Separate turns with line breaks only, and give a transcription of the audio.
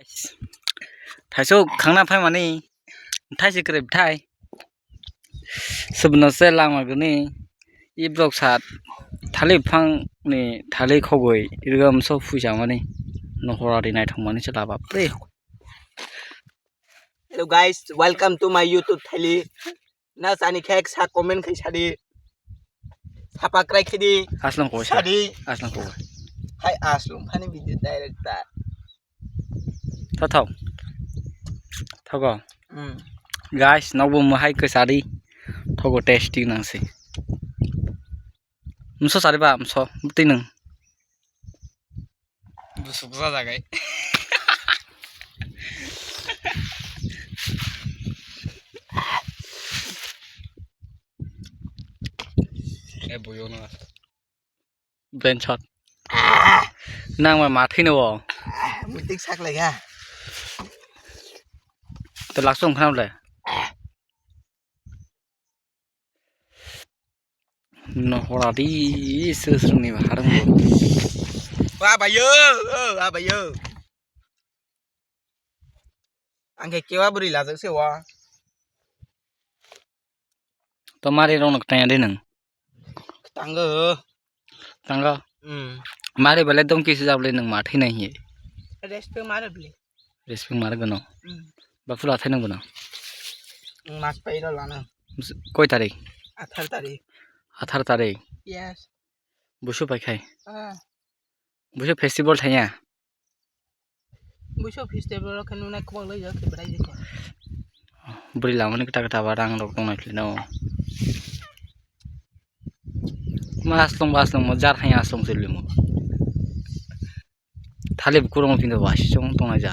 थाइसौ खांना फाय माने थाइसे ग्रेब थाइ सबनोसे लामागोनि इ ब्लक सात थालिर बिफां नि थालिर खगै इरगम सो फुजा माने नहरारि नायथांमानि से लाबा pray
Hello guys, welcome to my YouTube thali. Na sani khek sa comment khai sadi. Sapa krai khidi.
aslam ko
Sadi.
aslam ko
Hai aslum phani video director.
Thao go guys nabo mahai ke sadi thogo tasting nang se mso sari ba mso tinang
Busuk sa jagai.
boyo na ben shot nang ma thino bo
Mutik sak lega.
to laksong khanam le nahorari sesrung ni harang bo
Wa bayo, bayo. Angke kewa beri la jak se wa.
to mari ronak tanya de nang
Tangga.
mari bale dom kisi jable nang ma thai nahi
Respect mare beli.
respect mar gano ba fula thai nang gano
Mas pai ro lana.
koi tarik
18 tarik.
18 tarik
Yes.
busu pai khai busu festival thaya
Buso festival ro kanu na kwang le ya ke brai je.
buri lamani kata kata barang rok tong nakli no maslong jar thaya aslong silimo thalib kurong pindo wasi chong tong na ja